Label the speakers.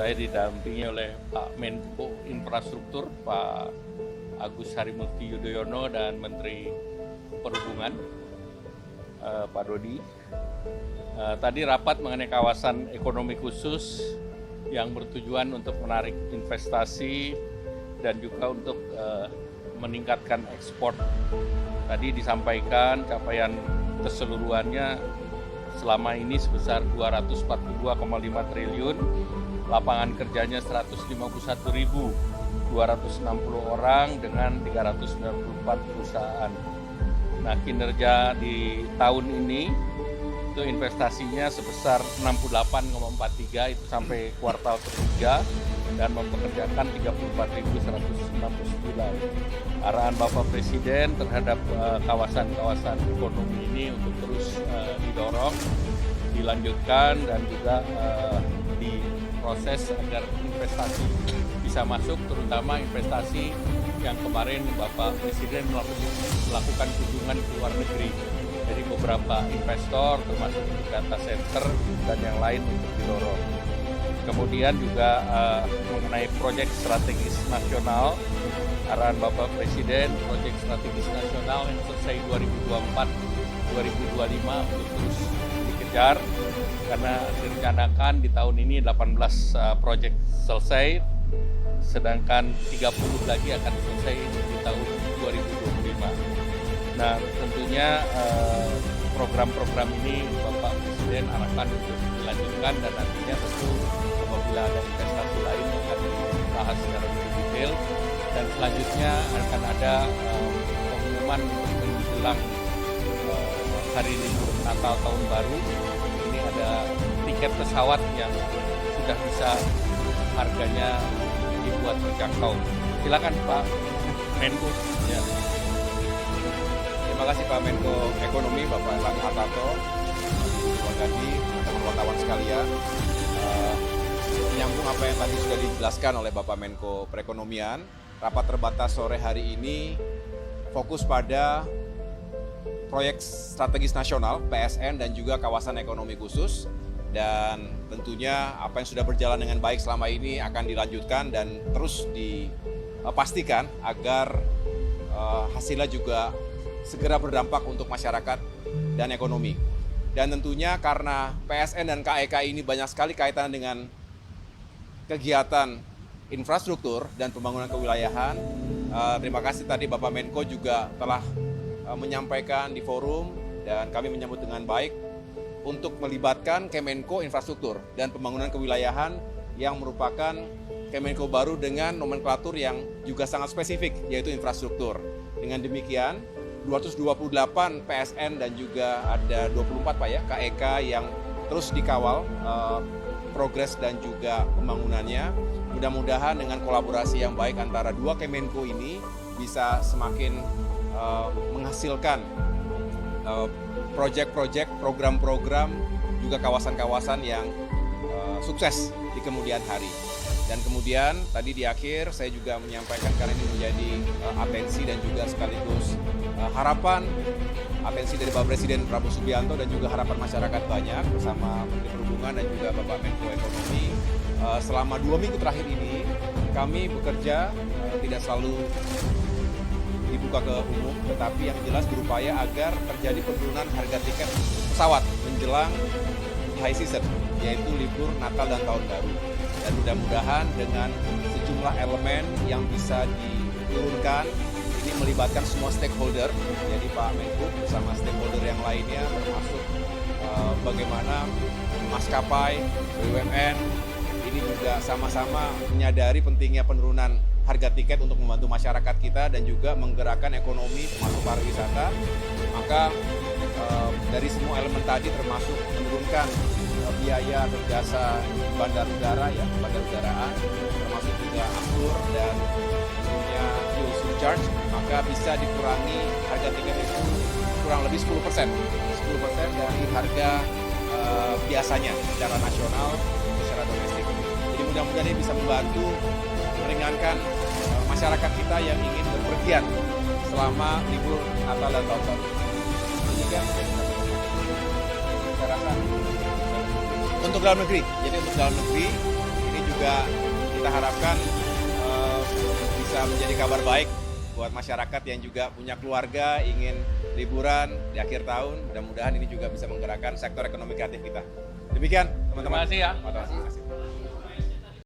Speaker 1: Saya didampingi oleh Pak Menko Infrastruktur, Pak Agus Harimurti Yudhoyono, dan Menteri Perhubungan, Pak Dodi. Tadi rapat mengenai kawasan ekonomi khusus yang bertujuan untuk menarik investasi dan juga untuk meningkatkan ekspor. Tadi disampaikan capaian keseluruhannya selama ini sebesar 242,5 triliun, lapangan kerjanya 151.260 orang dengan 394 perusahaan. Nah, kinerja di tahun ini itu investasinya sebesar 68,43 itu sampai kuartal ketiga dan mempekerjakan 34.169. Arahan Bapak Presiden terhadap kawasan-kawasan ekonomi ini untuk terus didorong, dilanjutkan dan juga diproses agar investasi bisa masuk, terutama investasi yang kemarin Bapak Presiden melakukan kunjungan ke luar negeri. Jadi beberapa investor termasuk untuk data center dan yang lain untuk didorong. Kemudian juga mengenai proyek strategis nasional, arahan Bapak Presiden proyek strategis nasional yang selesai 2024-2025 untuk terus dikejar karena direncanakan di tahun ini 18 proyek selesai, sedangkan 30 lagi akan selesai di tahun 2025. Nah, tentunya program-program ini Bapak Presiden arahkan untuk dilanjutkan dan nantinya tentu apabila ada investasi lain akan dibahas secara lebih detail dan selanjutnya akan ada pengumuman menjelang hari libur Natal Tahun Baru. Ini ada tiket pesawat yang sudah bisa harganya dibuat terjangkau. Silakan Pak Menko. Ya.
Speaker 2: Terima kasih Pak Menko Ekonomi, Bapak Erlangga Hartarto, Pak Gadi, teman wartawan sekalian. Menyambung apa yang tadi sudah dijelaskan oleh Bapak Menko Perekonomian, rapat terbatas sore hari ini fokus pada proyek strategis nasional PSN dan juga kawasan ekonomi khusus. Dan tentunya apa yang sudah berjalan dengan baik selama ini akan dilanjutkan dan terus dipastikan agar hasilnya juga segera berdampak untuk masyarakat dan ekonomi. Dan tentunya karena PSN dan KEK ini banyak sekali kaitan dengan kegiatan infrastruktur dan pembangunan kewilayahan, terima kasih tadi Bapak Menko juga telah menyampaikan di forum dan kami menyambut dengan baik untuk melibatkan Kemenko Infrastruktur dan Pembangunan Kewilayahan yang merupakan Kemenko baru dengan nomenklatur yang juga sangat spesifik, yaitu infrastruktur. Dengan demikian, 228 PSN dan juga ada 24 Pak ya, KEK yang terus dikawal progres dan juga pembangunannya. Mudah-mudahan dengan kolaborasi yang baik antara dua Kemenko ini bisa semakin menghasilkan proyek-proyek, program-program, juga kawasan-kawasan yang sukses di kemudian hari. Dan kemudian tadi di akhir saya juga menyampaikan karena ini menjadi atensi dan juga sekaligus harapan atensi dari Bapak Presiden Prabowo Subianto dan juga harapan masyarakat banyak bersama Menteri Perhubungan dan juga Bapak Menko Ekonomi. Selama 2 minggu terakhir ini kami bekerja tidak selalu dibuka ke umum, tetapi yang jelas berupaya agar terjadi penurunan harga tiket pesawat menjelang high season, yaitu libur Natal dan Tahun Baru. Dan mudah-mudahan dengan sejumlah elemen yang bisa diturunkan, ini melibatkan semua stakeholder, jadi Pak Menko bersama stakeholder yang lainnya, termasuk bagaimana maskapai, BUMN, ini juga sama-sama menyadari pentingnya penurunan harga tiket untuk membantu masyarakat kita dan juga menggerakkan ekonomi termasuk pariwisata. Maka dari semua elemen tadi termasuk menurunkan biaya atau jasa bandar udara ya, bandar udaraan, termasuk juga aftur dan tentunya fuel surcharge, maka bisa dikurangi harga tiket itu kurang lebih 10% dari harga biasanya secara nasional, secara domestik. Jadi mudah-mudahan ini bisa membantu meringankan masyarakat kita yang ingin berpergian selama libur Natal dan Tahun Baru. Demikian saya rasa untuk dalam negeri. Jadi untuk dalam negeri ini juga juga kita harapkan bisa menjadi kabar baik buat masyarakat yang juga punya keluarga, ingin liburan di akhir tahun. Mudah-mudahan ini juga bisa menggerakkan sektor ekonomi kreatif kita. Demikian, teman-teman.
Speaker 1: Terima kasih ya.
Speaker 2: Terima kasih.